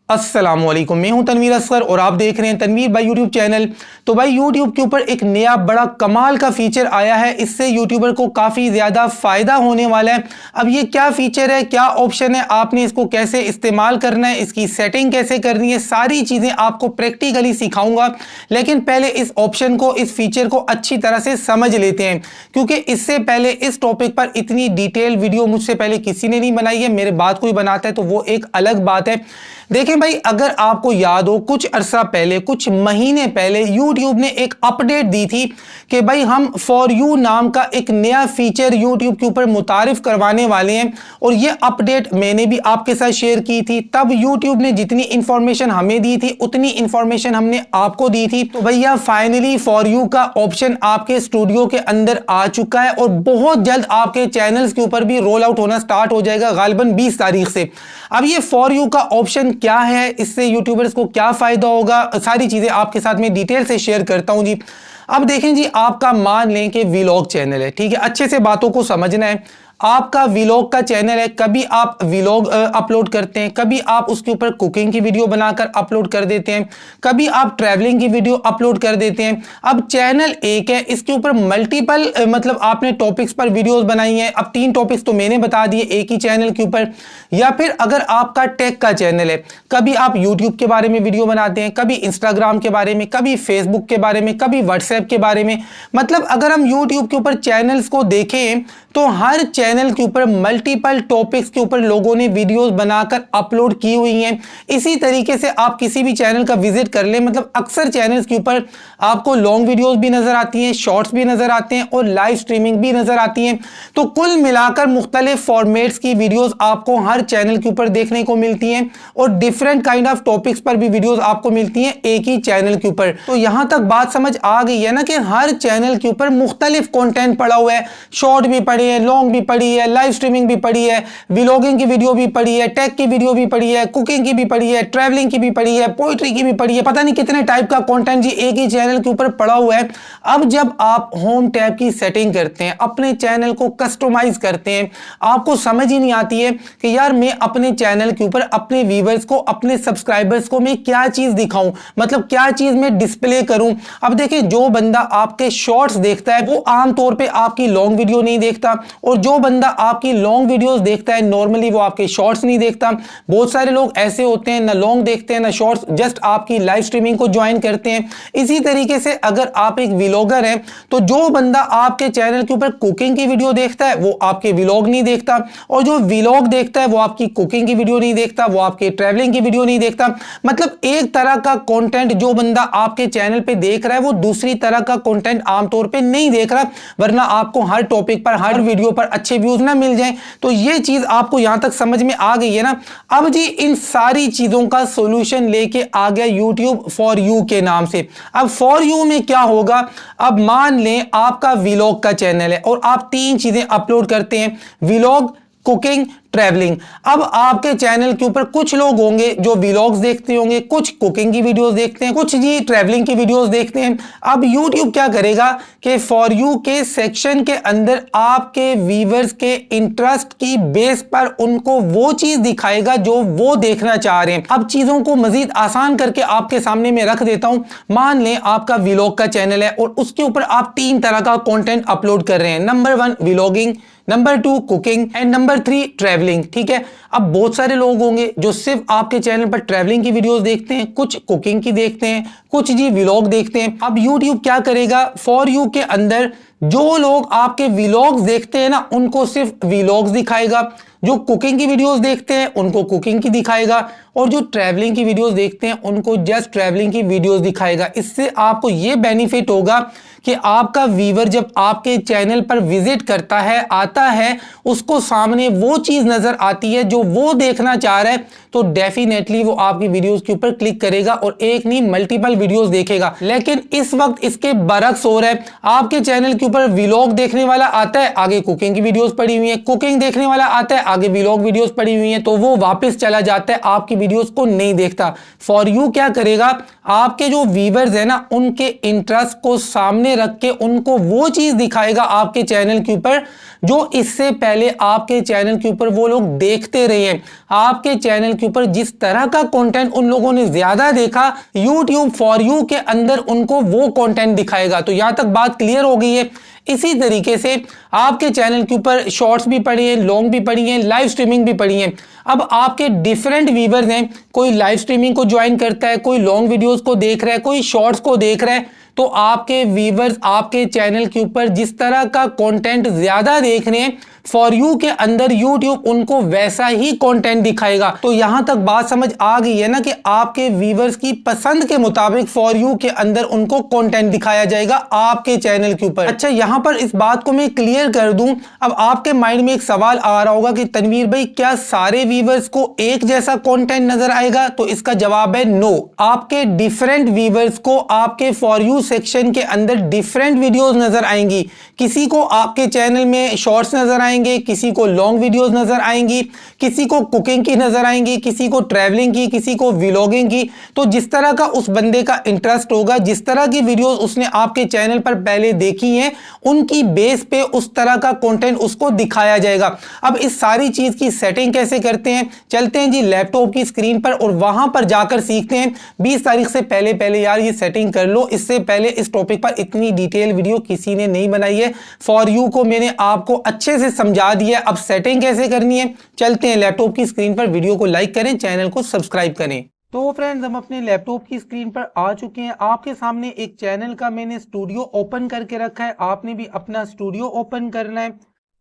अस्सलामुअलैकुम, मैं हूं तनवीर असगर और आप देख रहे हैं तनवीर भाई यूट्यूब चैनल। तो भाई यूट्यूब के ऊपर एक नया बड़ा कमाल का फीचर आया है। इससे यूट्यूबर को काफ़ी ज़्यादा फ़ायदा होने वाला है। अब ये क्या फीचर है, क्या ऑप्शन है, आपने इसको कैसे इस्तेमाल करना है, इसकी सेटिंग कैसे करनी है, सारी चीज़ें आपको प्रैक्टिकली सिखाऊंगा। लेकिन पहले इस ऑप्शन को, इस फीचर को अच्छी तरह से समझ लेते हैं, क्योंकि इससे पहले इस टॉपिक पर इतनी डिटेल वीडियो मुझसे पहले किसी ने नहीं बनाई है। मेरे बाद कोई बनाता है तो वो एक अलग बात है। देखें भाई, अगर आपको याद हो, कुछ अरसा पहले, कुछ महीने पहले यूट्यूब ने एक अपडेट दी थी कि भाई हम फॉर यू नाम का एक नया फीचर यूट्यूब के ऊपर मुतारिफ करवाने वाले हैं। और ये अपडेट मैंने भी आपके साथ शेयर की थी। तब यूट्यूब ने जितनी इंफॉर्मेशन हमें दी थी उतनी इंफॉर्मेशन हमने आपको दी थी। तो भैया फाइनली फॉर यू का ऑप्शन आपके स्टूडियो के अंदर आ चुका है और बहुत जल्द आपके चैनल्स के ऊपर भी रोल आउट होना स्टार्ट हो जाएगा, गालिबन 20 तारीख से। अब ये फॉर यू का ऑप्शन क्या है, इससे यूट्यूबर्स को क्या फायदा होगा, सारी चीजें आपके साथ में डिटेल से शेयर करता हूं जी। अब देखें जी, आपका मान लें कि व्लॉग चैनल है, ठीक है, अच्छे से बातों को समझना है। आपका व्लॉग का चैनल है, कभी आप व्लॉग अपलोड करते हैं, कभी आप उसके ऊपर कुकिंग की वीडियो बनाकर अपलोड कर देते हैं, कभी आप ट्रैवलिंग की वीडियो अपलोड कर देते हैं। अब चैनल एक है, इसके ऊपर मल्टीपल मतलब आपने टॉपिक्स पर वीडियोस बनाई हैं। अब 3 टॉपिक्स तो मैंने बता दिए एक ही चैनल के ऊपर। या फिर अगर आपका टेक का चैनल है, कभी आप यूट्यूब के बारे में वीडियो बनाते हैं, कभी इंस्टाग्राम के बारे में, कभी फेसबुक के बारे में, कभी व्हाट्सएप के बारे में। मतलब अगर हम यूट्यूब के ऊपर चैनल्स को देखें तो हर चैनल के ऊपर मल्टीपल टॉपिक्स के ऊपर लोगों ने वीडियोस बनाकर अपलोड की हुई हैं। इसी तरीके से आप किसी भी चैनल का विजिट कर लें, मतलब अक्सर चैनल्स के ऊपर आपको लॉन्ग वीडियोस भी नजर आती हैं, शॉर्ट्स भी नजर आते हैं और लाइव स्ट्रीमिंग भी नजर आती हैं। तो कुल मिलाकर मुख्तलिफ फॉर्मेट्स की वीडियोस आपको हर चैनल के ऊपर देखने को मिलती हैं और डिफरेंट काइंड ऑफ टॉपिक्स पर भी वीडियोस आपको मिलती हैं एक ही चैनल के ऊपर। तो यहां तक बात समझ आ गई है ना कि हर चैनल के ऊपर मुख्तलिफ कंटेंट पड़ा हुआ है। शॉर्ट भी पड़े हैं, लॉन्ग भी पड़ी है, लाइव स्ट्रीमिंग भी पड़ी है, व्लॉगिंग की वीडियो भी पड़ी है, टेक की वीडियो भी पड़ी है, कुकिंग की भी पड़ी है, ट्रैवलिंग की भी पड़ी है, पोइट्री की भी पड़ी है, पता नहीं कितने टाइप का कंटेंट जी एक ही चैनल के ऊपर पड़ा हुआ है। अब जब आप होम टैब की सेटिंग करते हैं, अपने चैनल को कस्टमाइज करते हैं, आपको समझ ही नहीं आती है कि यार मैं अपने चैनल के ऊपर अपने व्यूअर्स को, अपने सब्सक्राइबर्स को मैं क्या चीज दिखाऊं, मतलब क्या चीज मैं डिस्प्ले करूं। अब देखिए, जो बंदा आपके शॉर्ट्स देखता है वो आमतौर पर आपकी लॉन्ग वीडियो नहीं देखता, और जो बंदा आपकी लॉन्ग वीडियोस देखता है नॉर्मली वो आपके शॉर्ट्स नहीं देखता। बहुत सारे लोग ऐसे होते हैं, ना लॉन्ग देखते हैं ना शॉर्ट्स, जस्ट आपकी लाइव स्ट्रीमिंग को ज्वाइन करते हैं। इसी तरीके से अगर आप एक व्लॉगर हैं तो जो बंदा आपके चैनल के ऊपर कुकिंग की वीडियो देखता है वो आपके व्लॉग नहीं देखता, और जो व्लॉग देखता है वो आपकी कुकिंग की वीडियो नहीं देखता, वो आपके ट्रैवलिंग की वीडियो नहीं देखता। मतलब एक तरह का कंटेंट जो बंदा आपके चैनल पे देख रहा है वो दूसरी तरह का कंटेंट आमतौर पे नहीं देख रहा, वरना आपको हर टॉपिक पर, हर वीडियो पर अच्छे व्यूज ना मिल जाएं। तो ये चीज आपको यहां तक समझ में आ गई है ना। अब जी इन सारी चीजों का सॉल्यूशन लेके आ गया यूट्यूब फॉर यू के नाम से। अब फॉर यू में क्या होगा, अब मान लें आपका व्लॉग का चैनल है और आप 3 चीजें अपलोड करते हैं, व्लॉग, कुकिंग, ट्रैवलिंग। अब आपके चैनल के ऊपर कुछ लोग होंगे जो व्लॉग्स देखते होंगे, कुछ कुकिंग की वीडियोस देखते हैं, कुछ जी ट्रैवलिंग की वीडियोस देखते हैं। अब यूट्यूब क्या करेगा कि फॉर यू के सेक्शन के अंदर आपके व्यूअर्स के इंटरेस्ट की बेस पर उनको वो चीज दिखाएगा जो वो देखना चाह रहे हैं। अब चीजों को मजीद आसान करके आपके सामने में रख देता हूं। मान लें आपका व्लॉग का चैनल है और उसके ऊपर आप 3 तरह का कंटेंट अपलोड कर रहे हैं। Number 1 vlogging, number 2 cooking and number 3 travelling, ठीक है। अब बहुत सारे लोग होंगे जो सिर्फ आपके चैनल पर ट्रैवलिंग की वीडियोस देखते हैं, कुछ कुकिंग की देखते हैं, कुछ जी व्लॉग देखते हैं। अब यूट्यूब क्या करेगा, फॉर यू के अंदर जो लोग आपके व्लॉग्स देखते हैं ना उनको सिर्फ व्लॉग्स दिखाएगा, जो कुकिंग की वीडियोस देखते हैं उनको कुकिंग की दिखाएगा, और जो ट्रैवलिंग की वीडियोस देखते हैं उनको जस्ट ट्रैवलिंग की वीडियोस दिखाएगा। इससे आपको ये बेनिफिट होगा कि आपका व्यूअर जब आपके चैनल पर विजिट करता है, आता है, उसको सामने वो चीज नजर आती है जो वो देखना चाह रहा है, तो डेफिनेटली वो आपकी वीडियोस के ऊपर क्लिक करेगा और एक नहीं मल्टीपल वीडियोस देखेगा। लेकिन इस वक्त इसके बरक्स हो रहा है, आपके चैनल के ऊपर व्लॉग देखने वाला आता है, आगे कुकिंग की वीडियोस पड़ी हुई है, कुकिंग देखने वाला आता है, आगे व्लॉग वीडियोस पड़ी हुई है, तो वो वापस चला जाता है, आपकी वीडियोस को नहीं देखता। फॉर यू क्या करेगा, आपके जो व्यूवर्स है ना उनके इंटरेस्ट को सामने रख के उनको वो चीज दिखाएगा आपके चैनल के ऊपर जो इससे पहले आपके चैनल के ऊपर वो लोग देखते रहे हैं। आपके चैनल के ऊपर जिस तरह का कंटेंट उन लोगों ने ज्यादा देखा, YouTube फॉर यू के अंदर उनको वो कंटेंट दिखाएगा। तो यहां तक बात क्लियर हो गई है। इसी तरीके से आपके चैनल के ऊपर शॉर्ट्स भी पड़ी हैं, लॉन्ग भी पड़ी हैं, लाइव स्ट्रीमिंग भी पड़ी हैं। अब आपके डिफरेंट व्यूवर्स हैं, कोई लाइव स्ट्रीमिंग को ज्वाइन करता है, कोई लॉन्ग वीडियोस को देख रहा है, कोई शॉर्ट्स को देख रहा है। तो आपके व्यूवर्स आपके चैनल के ऊपर जिस तरह का कंटेंट ज्यादा देख रहे हैं, फॉर यू के अंदर यूट्यूब उनको वैसा ही कंटेंट दिखाएगा। तो यहां तक बात समझ आ गई है ना कि आपके व्यूवर्स की पसंद के मुताबिक फॉर यू के अंदर उनको कंटेंट दिखाया जाएगा आपके चैनल के ऊपर। अच्छा, यहां पर इस बात को मैं क्लियर कर दूं। अब आपके माइंड में एक सवाल आ रहा होगा कि तनवीर भाई क्या सारे व्यूवर्स को एक जैसा कंटेंट नजर आएगा? तो इसका जवाब है नो। आपके डिफरेंट व्यूवर्स को आपके फॉर यू सेक्शन के अंदर डिफरेंट वीडियोस नजर आएंगी। किसी को आपके चैनल में शॉर्ट्स नजर आएंगे, किसी को लॉन्ग वीडियोस नजर आएंगी, किसी को कुकिंग की नजर आएंगी, किसी को ट्रैवलिंग की, किसी को व्लॉगिंग की। तो जिस तरह का उस बंदे का इंटरेस्ट होगा, जिस तरह की वीडियोस उसने आपके चैनल पर पहले देखी हैं, उनकी बेस पे उस तरह का कंटेंट उसको दिखाया जाएगा। अब इस सारी चीज की सेटिंग कैसे करते हैं, चलते हैं जी लैपटॉप की स्क्रीन पर और वहां पर जाकर सीखते हैं। 20 तारीख से पहले यार ये सेटिंग कर लो। इससे पहले इस टॉपिक पर इतनी डिटेल वीडियो किसी ने नहीं बनाई है। फॉर यू को मैंने आपको अच्छे से समझा दिया। अब सेटिंग कैसे करनी है, चलते हैं लैपटॉप की स्क्रीन पर। वीडियो को लाइक करें, चैनल को सब्सक्राइब करें। तो फ्रेंड्स, हम अपने लैपटॉप की स्क्रीन पर आ चुके हैं। आपके सामने एक चैनल का मैंने स्टूडियो ओपन करके रखा है। आपने भी अपना स्टूडियो ओपन करना है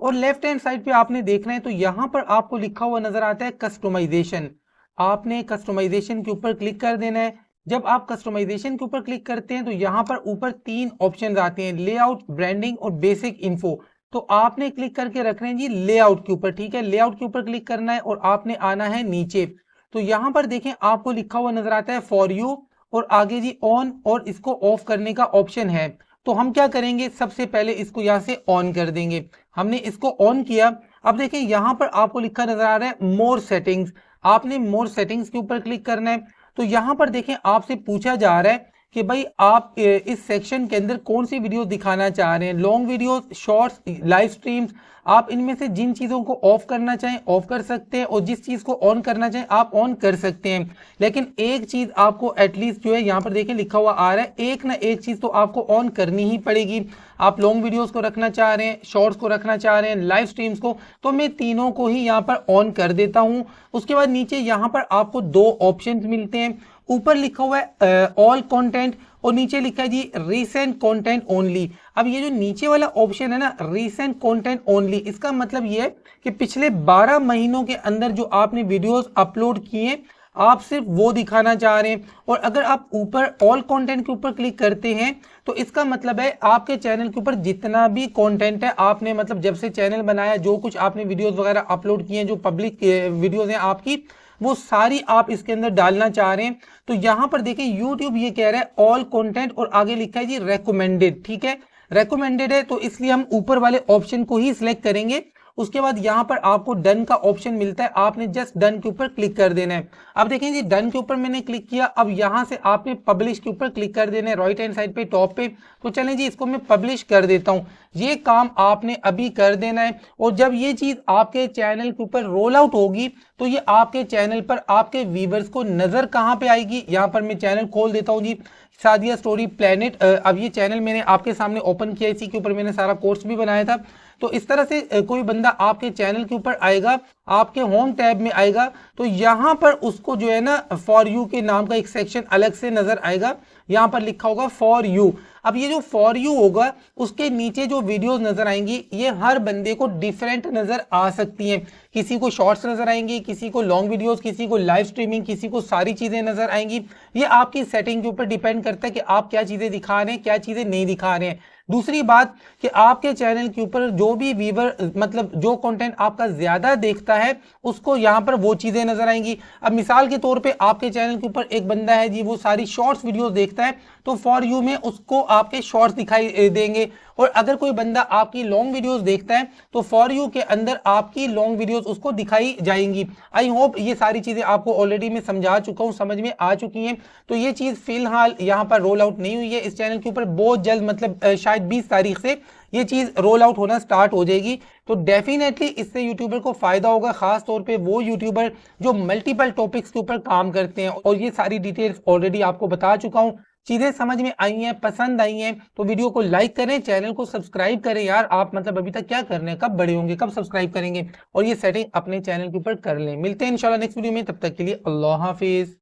और लेफ्ट हैंड साइड पे आपने देखना है तो यहां पर आपको लिखा हुआ नजर आता है कस्टमाइजेशन। आपने कस्टमाइजेशन के ऊपर क्लिक कर देना है। जब आप कस्टमाइजेशन के ऊपर क्लिक करते हैं तो यहाँ पर ऊपर 3 ऑप्शन आते हैं, लेआउट, ब्रांडिंग और बेसिक इन्फो। तो आपने क्लिक करके रखना है जी लेआउट के ऊपर। ठीक है, लेआउट के ऊपर क्लिक करना है और आपने आना है नीचे। तो यहाँ पर देखें आपको लिखा हुआ नजर आता है फॉर यू और आगे जी ऑन और इसको ऑफ करने का ऑप्शन है। तो हम क्या करेंगे, सबसे पहले इसको यहाँ से ऑन कर देंगे। हमने इसको ऑन किया। अब देखें यहाँ पर आपको लिखा नजर आ रहा है मोर सेटिंग्स। आपने मोर सेटिंग्स के ऊपर क्लिक करना है। तो यहाँ पर देखें आपसे पूछा जा रहा है कि भाई आप इस सेक्शन के अंदर कौन सी वीडियो दिखाना चाह रहे हैं, long videos, shorts, live streams. आप इनमें से जिन चीज़ों को ऑफ करना चाहें ऑफ कर सकते हैं और जिस चीज़ को ऑन करना चाहें आप ऑन कर सकते हैं। लेकिन एक चीज़ आपको एटलीस्ट जो है यहाँ पर देखें लिखा हुआ आ रहा है, एक ना एक चीज़ तो आपको ऑन करनी ही पड़ेगी। आप लॉन्ग वीडियोस को रखना चाह रहे हैं, शॉर्ट्स को रखना चाह रहे हैं, लाइव स्ट्रीम्स को, तो मैं तीनों को ही यहाँ पर ऑन कर देता हूँ। उसके बाद नीचे यहाँ पर आपको 2 ऑप्शन मिलते हैं। ऊपर लिखा हुआ है ऑल कंटेंट और नीचे लिखा है जी रीसेंट कंटेंट ओनली। अब ये जो नीचे वाला ऑप्शन है ना रीसेंट कंटेंट ओनली, इसका मतलब ये है कि पिछले 12 महीनों के अंदर जो आपने वीडियोस अपलोड किए आप सिर्फ वो दिखाना चाह रहे हैं। और अगर आप ऊपर ऑल कंटेंट के ऊपर क्लिक करते हैं तो इसका मतलब है आपके चैनल के ऊपर जितना भी कंटेंट है आपने मतलब जब से चैनल बनाया जो कुछ आपने वीडियोस वगैरह अपलोड किए हैं, जो पब्लिक वीडियोस हैं आपकी, वो सारी आप इसके अंदर डालना चाह रहे हैं। तो यहां पर देखिए यूट्यूब ये कह रहा है ऑल कंटेंट और आगे लिखा है जी रेकमेंडेड। ठीक है, रेकमेंडेड है तो इसलिए हम ऊपर वाले ऑप्शन को ही सिलेक्ट करेंगे। उसके बाद यहां पर आपको डन का ऑप्शन मिलता है, आपने जस्ट डन के ऊपर क्लिक कर देना है। अब देखें जी डन के ऊपर मैंने क्लिक किया। अब यहां से आपने पब्लिश के ऊपर क्लिक कर देना है राइट हैंड साइड पे टॉप पे। तो चलें जी इसको मैं पब्लिश कर देता हूं। ये काम आपने अभी कर देना है और जब ये चीज आपके चैनल के ऊपर रोल आउट होगी तो ये आपके चैनल पर आपके व्यूवर्स को नजर कहां पे आएगी। यहां पर मैं चैनल खोल देता हूं जी, सादिया स्टोरी प्लेनेट। अब ये चैनल मैंने आपके सामने ओपन किया, इसी के ऊपर मैंने सारा कोर्स भी बनाया था। तो इस तरह से कोई बंदा आपके चैनल के ऊपर आएगा, आपके होम टैब में आएगा तो यहां पर उसको जो है ना फॉर यू के नाम का एक सेक्शन अलग से नजर आएगा। यहां पर लिखा होगा फॉर यू। अब ये जो फॉर यू होगा उसके नीचे जो वीडियोस नजर आएंगी ये हर बंदे को डिफरेंट नजर आ सकती हैं। किसी को शॉर्ट्स नजर आएंगी, किसी को लॉन्ग वीडियोस, किसी को लाइव स्ट्रीमिंग, किसी को सारी चीजें नजर आएंगी। ये आपकी सेटिंग के ऊपर डिपेंड करता है कि आप क्या चीजें दिखा रहे हैं, क्या चीजें नहीं दिखा रहे हैं। दूसरी बात कि आपके चैनल के ऊपर जो भी व्यूवर मतलब जो कंटेंट आपका ज्यादा देखता है उसको यहाँ पर वो चीजें नजर आएंगी। अब मिसाल के तौर पे आपके चैनल के ऊपर एक बंदा है जी, वो सारी शॉर्ट्स वीडियोस देखता है, तो फॉर यू में उसको आपके शॉर्ट्स दिखाई देंगे। और अगर कोई बंदा आपकी लॉन्ग वीडियोस देखता है तो फॉर यू के अंदर आपकी लॉन्ग वीडियोस उसको दिखाई जाएंगी। आई होप ये सारी चीजें आपको ऑलरेडी मैं समझा चुका हूं, समझ में आ चुकी हैं। तो ये चीज फिलहाल यहाँ पर रोल आउट नहीं हुई है इस चैनल के ऊपर, बहुत जल्द मतलब शायद 20 तारीख से ये चीज रोल आउट होना स्टार्ट हो जाएगी। तो डेफिनेटली इससे यूट्यूबर को फायदा होगा, खास तौर पे वो यूट्यूबर जो मल्टीपल टॉपिक्स के ऊपर काम करते हैं। और ये सारी डिटेल्स ऑलरेडी आपको बता चुका हूं। चीजें समझ में आई हैं, पसंद आई हैं तो वीडियो को लाइक करें, चैनल को सब्सक्राइब करें। यार आप मतलब अभी तक क्या कर रहे हैं, कब बड़े होंगे, कब सब्सक्राइब करेंगे, और ये सेटिंग अपने चैनल के ऊपर कर लें। मिलते हैं इंशाल्लाह नेक्स्ट वीडियो में, तब तक के लिए अल्लाह हाफिज।